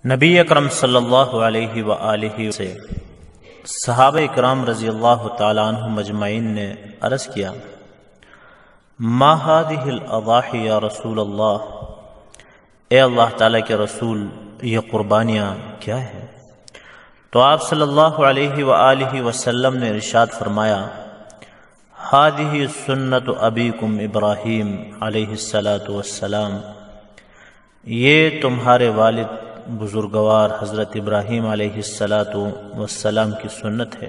نبی اکرم صلی اللہ علیہ وآلہ سے صحابہ اکرام رضی اللہ تعالیٰ عنہ مجمعین نے عرض کیا، ما هذه الاضاحی یا رسول اللہ، اے اللہ تعالیٰ کے رسول یہ قربانیاں کیا ہے؟ تو آپ صلی اللہ علیہ وآلہ وسلم نے ارشاد فرمایا، هذه سنت ابیکم ابراہیم علیہ السلام، یہ تمہارے والد بزرگوار حضرت ابراہیم علیہ السلام کی سنت ہے۔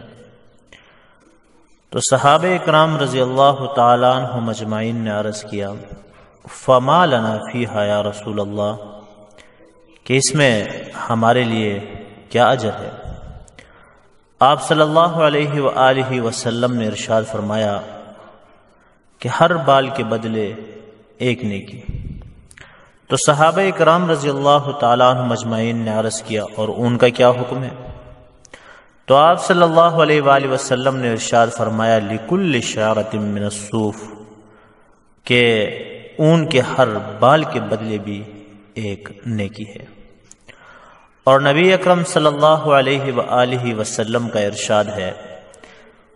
تو صحابہ اکرام رضی اللہ تعالیٰ عنہ مجمعین نے عرض کیا، فما لنا فیہا یا رسول اللہ، کہ اس میں ہمارے لیے کیا اجر ہے؟ آپ صلی اللہ علیہ وآلہ وسلم نے ارشاد فرمایا کہ ہر بال کے بدلے ایک نیکی۔ تو صحابہ اکرام رضی اللہ تعالیٰ عنہ مجمعین نے عرض کیا، اور اون کا کیا حکم ہے؟ تو آپ صلی اللہ علیہ وآلہ وسلم نے ارشاد فرمایا، لکل شعرۃ من الصوف، کہ اون کے ہر بال کے بدلے بھی ایک نیکی ہے۔ اور نبی اکرم صلی اللہ علیہ وآلہ وسلم کا ارشاد ہے،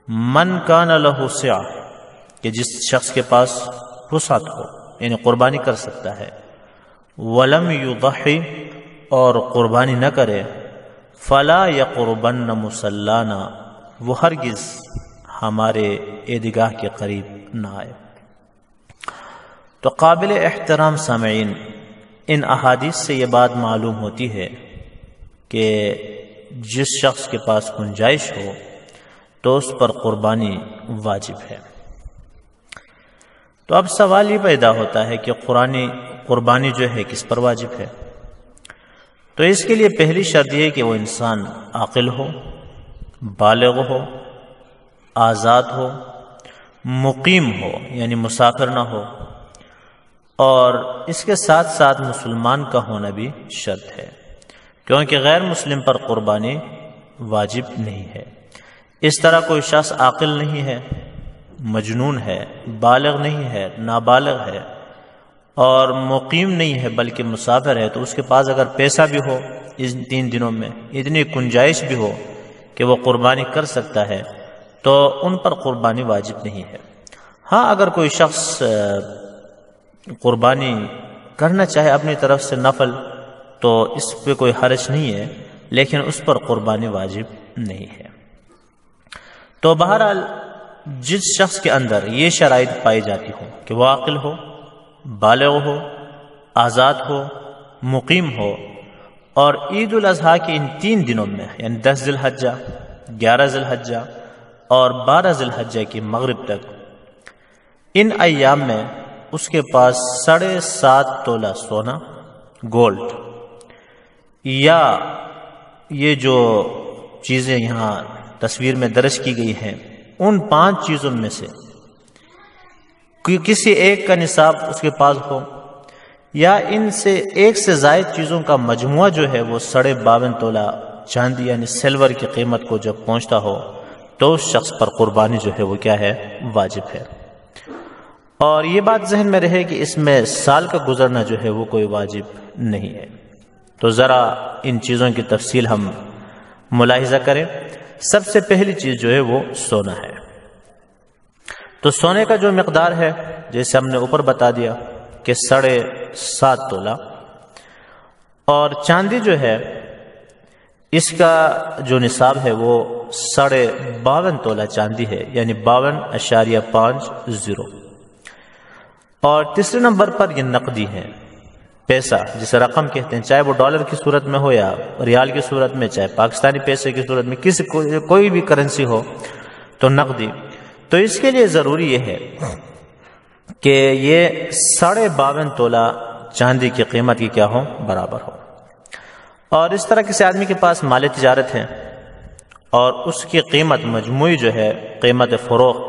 من کان لہ سعہ، کہ جس شخص کے پاس وسعت ہو، یعنی قربانی کر سکتا ہے، ولم یضحی، اور قربانی نہ کرے، فلا یقربن مصلانا، وہ ہرگز ہمارے عیدگاہ کے قریب نہ آئے۔ تو قابل احترام سامعین، ان احادیث سے یہ بات معلوم ہوتی ہے کہ جس شخص کے پاس گنجائش ہو تو اس پر قربانی واجب ہے۔ تو اب سوال یہ پیدا ہوتا ہے کہ قربانی جو ہے کس پر واجب ہے؟ تو اس کے لیے پہلی شرط یہ کہ وہ انسان عاقل ہو، بالغ ہو، آزاد ہو، مقیم ہو، یعنی مسافر نہ ہو، اور اس کے ساتھ ساتھ مسلمان کا ہونا بھی شرط ہے، کیونکہ غیر مسلم پر قربانی واجب نہیں ہے۔ اس طرح کوئی شخص عاقل نہیں ہے، مجنون ہے، بالغ نہیں ہے، نابالغ ہے، اور مقیم نہیں ہے بلکہ مسافر ہے، تو اس کے پاس اگر پیسہ بھی ہو اس 3 دنوں میں، اتنی گنجائش بھی ہو کہ وہ قربانی کر سکتا ہے، تو ان پر قربانی واجب نہیں ہے۔ ہاں، اگر کوئی شخص قربانی کرنا چاہے اپنی طرف سے نفل، تو اس پہ کوئی حرج نہیں ہے، لیکن اس پر قربانی واجب نہیں ہے۔ تو بہرحال جس شخص کے اندر یہ شرائط پائی جاتی ہو کہ وہ عاقل ہو، بالغ ہو، آزاد ہو، مقیم ہو، اور عید الاضحیٰ کے ان 3 دنوں میں، یعنی 10 ذی الحجہ، 11 ذی الحجہ اور 12 ذی الحجہ کی مغرب تک، ان ایام میں اس کے پاس 7.5 تولہ سونا گولڈ، یا یہ جو چیزیں یہاں تصویر میں درج کی گئی ہیں، ان 5 چیزوں میں سے کسی ایک کا نصاب اس کے پاس ہو، یا ان سے ایک سے زائد چیزوں کا مجموعہ جو ہے وہ 52.5 تولہ چاندی یعنی سلور کی قیمت کو جب پہنچتا ہو، تو اس شخص پر قربانی جو ہے وہ کیا ہے؟ واجب ہے۔ اور یہ بات ذہن میں رہے کہ اس میں سال کا گزرنا جو ہے وہ کوئی واجب نہیں ہے۔ تو ذرا ان چیزوں کی تفصیل ہم ملاحظہ کریں۔ سب سے پہلی چیز جو ہے وہ سونا ہے۔ تو سونے کا جو مقدار ہے، جیسے ہم نے اوپر بتا دیا کہ 7.5 تولہ، اور چاندی جو ہے اس کا جو نصاب ہے وہ 52.5 تولہ چاندی ہے، یعنی 52.50۔ اور تیسرے نمبر پر یہ نقدی ہے، پیسہ جسے رقم کہتے ہیں، چاہے وہ ڈالر کی صورت میں ہو یا ریال کی صورت میں، چاہے پاکستانی پیسے کی صورت میں، کوئی بھی کرنسی ہو، تو نقدی۔ تو اس کے لیے ضروری یہ ہے کہ یہ 52.5 تولہ چاندی کی قیمت کی کیا ہو؟ برابر ہو۔ اور اس طرح کسی آدمی کے پاس مال تجارت ہے اور اس کی قیمت مجموعی جو ہے قیمت فروخت،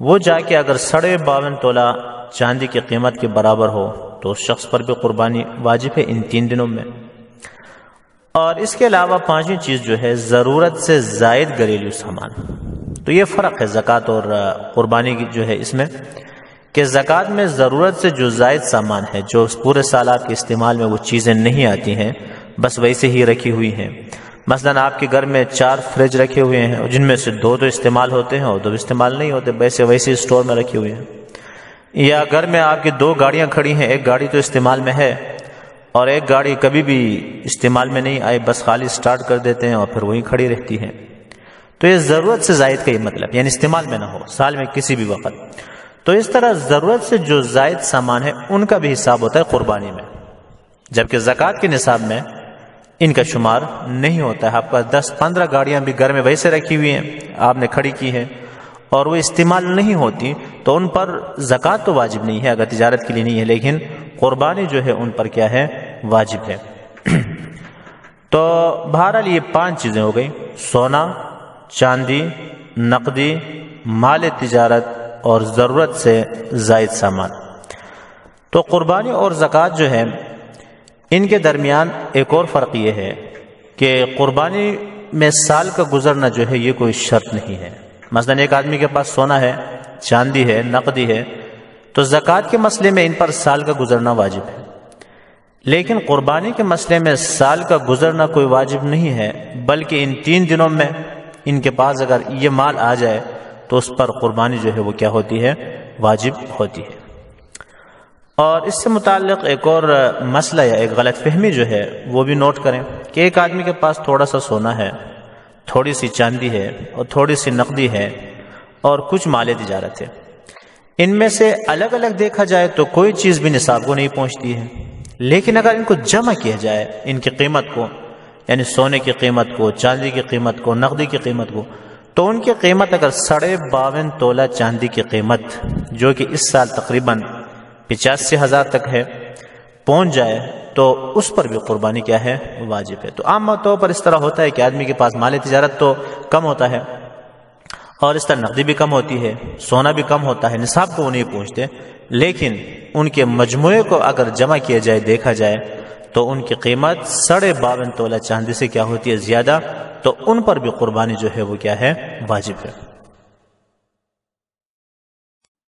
وہ جا کے اگر 52.5 تولہ چاندی کی قیمت کے برابر ہو، تو اس شخص پر بھی قربانی واجب ہے ان 3 دنوں میں۔ اور اس کے علاوہ 5ویں چیز جو ہے ضرورت سے زائد گھریلو سامان۔ تو یہ فرق ہے زکوٰۃ اور قربانی کی جو ہے اس میں، کہ زکوٰۃ میں ضرورت سے جو زائد سامان ہے، جو پورے سال آپ کے استعمال میں وہ چیزیں نہیں آتی ہیں، بس ویسے ہی رکھی ہوئی ہیں۔ مثلاً آپ کے گھر میں 4 فریج رکھے ہوئے ہیں، جن میں سے 2 تو استعمال ہوتے ہیں اور 2 استعمال نہیں ہوتے، ویسے اسٹور میں رکھی ہوئی ہیں۔ یا گھر میں آپ کی 2 گاڑیاں کھڑی ہیں، ایک گاڑی تو استعمال میں ہے اور ایک گاڑی کبھی بھی استعمال میں نہیں آئی، بس خالی سٹارٹ کر دیتے ہیں اور پھر وہیں کھڑی رہتی ہے۔ تو یہ ضرورت سے زائد کا یہ مطلب، یعنی استعمال میں نہ ہو سال میں کسی بھی وقت۔ تو اس طرح ضرورت سے جو زائد سامان ہے ان کا بھی حساب ہوتا ہے قربانی میں، جبکہ زکوٰۃ کے نصاب میں ان کا شمار نہیں ہوتا ہے۔ آپ کا 10-15 گاڑیاں بھی گھر میں ویسے رکھی ہوئی ہیں، آپ نے کھڑی کی ہے اور وہ استعمال نہیں ہوتی تو ان پر زکوٰۃ تو واجب نہیں ہے اگر تجارت کے لیے نہیں ہے، لیکن قربانی جو ہے ان پر کیا ہے؟ واجب ہے۔ تو بہرحال یہ 5 چیزیں ہو گئی: سونا، چاندی، نقدی، مال تجارت اور ضرورت سے زائد سامان۔ تو قربانی اور زکوٰۃ جو ہے ان کے درمیان ایک اور فرق یہ ہے کہ قربانی میں سال کا گزرنا جو ہے یہ کوئی شرط نہیں ہے۔ مثلا ایک آدمی کے پاس سونا ہے، چاندی ہے، نقدی ہے، تو زکوٰۃ کے مسئلے میں ان پر سال کا گزرنا واجب ہے، لیکن قربانی کے مسئلے میں سال کا گزرنا کوئی واجب نہیں ہے، بلکہ ان 3 دنوں میں ان کے پاس اگر یہ مال آ جائے تو اس پر قربانی جو ہے وہ کیا ہوتی ہے؟ واجب ہوتی ہے۔ اور اس سے متعلق ایک اور مسئلہ یا ایک غلط فہمی جو ہے وہ بھی نوٹ کریں کہ ایک آدمی کے پاس تھوڑا سا سونا ہے، تھوڑی سی چاندی ہے اور تھوڑی سی نقدی ہے اور کچھ مال تجارت ہے۔ ان میں سے الگ الگ دیکھا جائے تو کوئی چیز بھی نصاب کو نہیں پہنچتی ہے، لیکن اگر ان کو جمع کیا جائے، ان کی قیمت کو، یعنی سونے کی قیمت کو، چاندی کی قیمت کو، نقدی کی قیمت کو، تو ان کی قیمت اگر 52.5 تولہ چاندی کی قیمت، جو کہ اس سال تقریباً 85,000 تک ہے، پہنچ جائے تو اس پر بھی قربانی کیا ہے؟ واجب ہے۔ تو عام طور پر اس طرح ہوتا ہے کہ آدمی کے پاس مال تجارت تو کم ہوتا ہے اور اس طرح نقدی بھی کم ہوتی ہے، سونا بھی کم ہوتا ہے، نصاب کو وہ نہیں پہنچتے، لیکن ان کے مجموعے کو اگر جمع کیا جائے، دیکھا جائے تو ان کی قیمت 52.5 تولہ چاندی سے کیا ہوتی ہے؟ زیادہ، تو ان پر بھی قربانی جو ہے وہ کیا ہے؟ واجب ہے۔